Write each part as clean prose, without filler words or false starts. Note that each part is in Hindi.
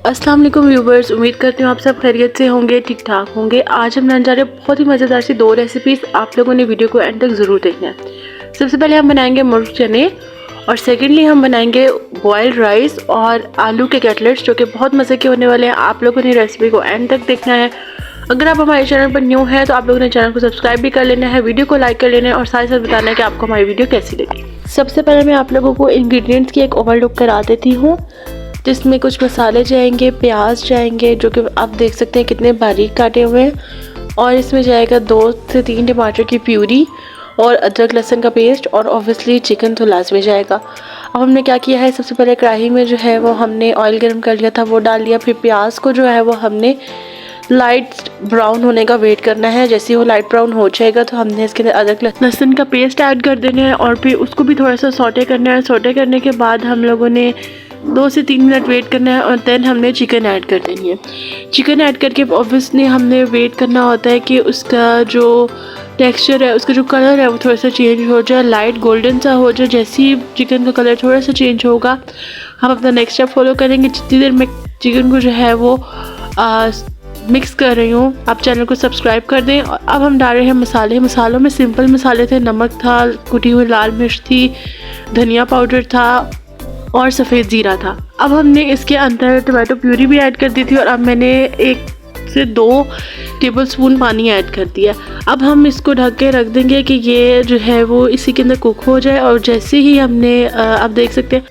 अस्सलाम वालेकुम व्यूवर्स, उम्मीद करती हूँ आप सब खैरियत से होंगे, ठीक ठाक होंगे। आज हम बनाने जा रहे हैं बहुत ही मज़ेदार सी 2 रेसिपीज़। आप लोगों ने वीडियो को एंड तक ज़रूर देखना है। सबसे पहले हम बनाएंगे मुर्ग चने और सेकेंडली हम बनाएंगे बॉयल्ड राइस और आलू के कटलेट्स, जो कि बहुत मज़े के होने वाले हैं। आप लोगों ने रेसिपी को एंड तक देखना है। अगर आप हमारे चैनल पर न्यू है तो आप लोगों ने चैनल को सब्सक्राइब भी कर लेना है, वीडियो को लाइक कर लेना है और साथ ही साथ बताना है कि आपको हमारी वीडियो कैसी लगी। सबसे पहले मैं आप लोगों को इंग्रेडिएंट्स की एक ओवरलुक करा देती हूँ, जिसमें कुछ मसाले जाएंगे, प्याज जाएंगे जो कि आप देख सकते हैं कितने बारीक काटे हुए हैं, और इसमें जाएगा 2 से 3 टमाटर की प्यूरी और अदरक लहसुन का पेस्ट, और ऑब्वियसली चिकन तो लाजमी जाएगा। अब हमने क्या किया है, सबसे पहले कढ़ाई में जो है वो हमने ऑयल गर्म कर लिया था, वो डाल लिया। फिर प्याज को जो है वो हमने लाइट ब्राउन होने का वेट करना है। जैसे वो लाइट ब्राउन हो जाएगा तो हमने इसके अंदर अदरक लहसुन का पेस्ट ऐड कर देना है और फिर उसको भी थोड़ा सा सौटे करना है। सौटे करने के बाद हम लोगों ने 2 से 3 मिनट वेट करना है और देन हमने चिकन ऐड कर देनी है। चिकन ऐड करके ऑब्वियसली हमने वेट करना होता है कि उसका जो टेक्सचर है, उसका जो कलर है वो थोड़ा सा चेंज हो जाए, लाइट गोल्डन सा हो जाए। जैसे ही चिकन का कलर थोड़ा सा चेंज होगा हम अपना नेक्स्ट स्टेप फॉलो करेंगे। जितनी देर में चिकन को जो है वो मिक्स कर रही हूँ, आप चैनल को सब्सक्राइब कर दें। और अब हम डाल रहे हैं मसाले। मसालों में सिंपल मसाले थे, नमक था, कुटी हुई लाल मिर्च थी, धनिया पाउडर था और सफ़ेद ज़ीरा था। अब हमने इसके अंदर टमाटो प्यूरी भी ऐड कर दी थी और अब मैंने 1 से 2 टेबलस्पून पानी ऐड कर दिया। अब हम इसको ढक के रख देंगे कि ये जो है वो इसी के अंदर कुक हो जाए। और जैसे ही हमने आप देख सकते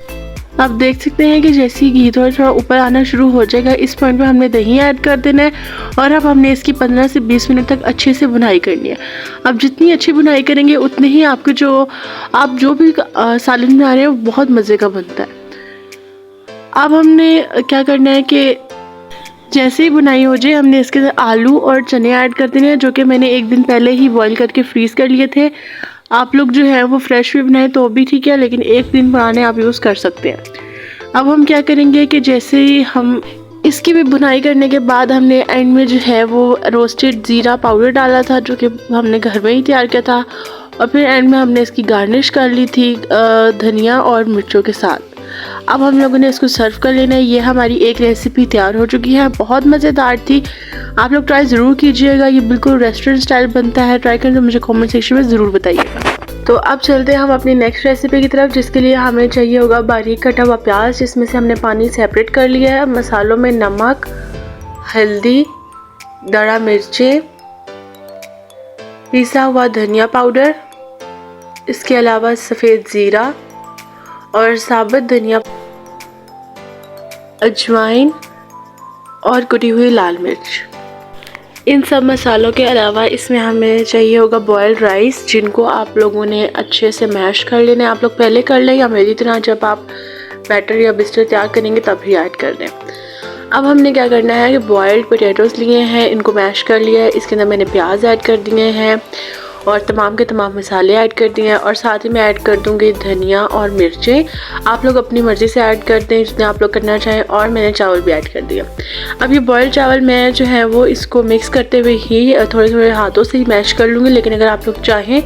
हैं कि जैसे ही घी थोड़ा थोड़ा ऊपर आना शुरू हो जाएगा, इस पॉइंट पे हमने दही ऐड कर देना है और अब हमने इसकी 15 से 20 मिनट तक अच्छे से भुनाई करनी है। अब जितनी अच्छी भुनाई करेंगे उतने ही आपके आप जो भी सालन बना रहे हैं वो बहुत मज़े का बनता है। अब हमने क्या करना है कि जैसे ही बुनाई हो जाए हमने इसके अंदर आलू और चने ऐड कर देने हैं, जो कि मैंने 1 दिन पहले ही बॉईल करके फ्रीज़ कर लिए थे। आप लोग जो है वो फ्रेश भी बनाए तो भी ठीक है, लेकिन 1 दिन पुराने आप यूज़ कर सकते हैं। अब हम क्या करेंगे कि जैसे ही हम इसकी भी बुनाई करने के बाद हमने एंड में जो है वो रोस्टेड ज़ीरा पाउडर डाला था, जो कि हमने घर में ही तैयार किया था। और फिर एंड में हमने इसकी गार्निश कर ली थी धनिया और मिर्चों के साथ। अब हम लोगों ने इसको सर्व कर लेना है। ये हमारी एक रेसिपी तैयार हो चुकी है, बहुत मज़ेदार थी। आप लोग ट्राई ज़रूर कीजिएगा, ये बिल्कुल रेस्टोरेंट स्टाइल बनता है। ट्राई करके मुझे कमेंट सेक्शन में ज़रूर बताइएगा। तो अब चलते हैं हम अपनी नेक्स्ट रेसिपी की तरफ, जिसके लिए हमें चाहिए होगा बारीक कटा हुआ प्याज, जिसमें से हमने पानी सेपरेट कर लिया है। मसालों में नमक, हल्दी, दड़ा मिर्चें, पिसा हुआ धनिया पाउडर, इसके अलावा सफ़ेद ज़ीरा और साबुत धनिया, अजवाइन और कुटी हुई लाल मिर्च। इन सब मसालों के अलावा इसमें हमें चाहिए होगा बॉयल्ड राइस, जिनको आप लोगों ने अच्छे से मैश कर लेना है। आप लोग पहले कर लें या मेरी तरह जब आप बैटर या बिस्तर तैयार करेंगे तब ही ऐड कर दें। अब हमने क्या करना है कि बॉयल्ड पोटैटोज़ लिए हैं, इनको मैश कर लिया है। इसके अंदर मैंने प्याज ऐड कर दिए हैं और तमाम के तमाम मसाले ऐड कर दिए हैं, और साथ ही मैं ऐड कर दूंगी धनिया और मिर्चें। आप लोग अपनी मर्ज़ी से ऐड कर दें जितने आप लोग करना चाहें। और मैंने चावल भी ऐड कर दिया। अब ये बॉयल्ड चावल मैं जो है वो इसको मिक्स करते हुए ही थोड़े थोड़े हाथों से ही मैश कर लूँगी, लेकिन अगर आप लोग चाहें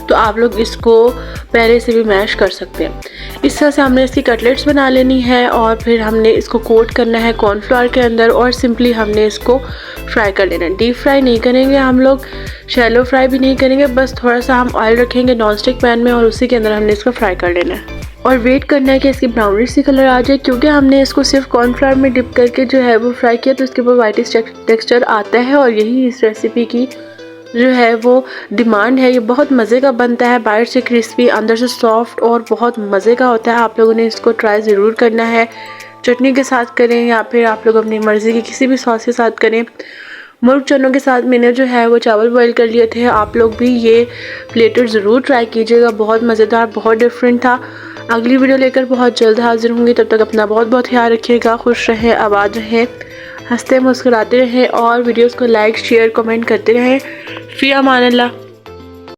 तो आप लोग इसको पहले से भी मैश कर सकते हैं। इस तरह से हमने इसकी कटलेट्स बना लेनी है और फिर हमने इसको कोट करना है कॉर्नफ्लावर के अंदर और सिंपली हमने इसको फ्राई कर लेना है। डीप फ्राई नहीं करेंगे हम लोग, शैलो फ्राई भी नहीं करेंगे, बस थोड़ा सा हम ऑयल रखेंगे नॉनस्टिक पैन में और उसी के अंदर हमने इसको फ्राई कर लेना है। और वेट करना है कि इसकी ब्राउनिश सी कलर आ जाए, क्योंकि हमने इसको सिर्फ कॉर्नफ्लावर में डिप करके जो है वो फ्राई किया तो इसके ऊपर वाइटिश टेक्सचर आता है। और यही इस रेसिपी की जो है वो डिमांड है। ये बहुत मज़े का बनता है, बाहर से क्रिस्पी अंदर से सॉफ्ट और बहुत मज़े का होता है। आप लोगों ने इसको ट्राई ज़रूर करना है। चटनी के साथ करें या फिर आप लोग अपनी मर्ज़ी की किसी भी सॉस के साथ करें। मुर्ग चनों के साथ मैंने जो है वो चावल बॉईल कर लिए थे। आप लोग भी ये प्लेटर ज़रूर ट्राई कीजिएगा, बहुत मज़ेदार, बहुत डिफरेंट था। अगली वीडियो लेकर बहुत जल्द हाजिर होंगी, तब तक अपना बहुत बहुत ख्याल रखिएगा। खुश रहें, आबाद रहें, हंसते मुस्कुराते रहें और वीडियोस को लाइक शेयर कमेंट करते रहें। फ़ी अमान अल्लाह।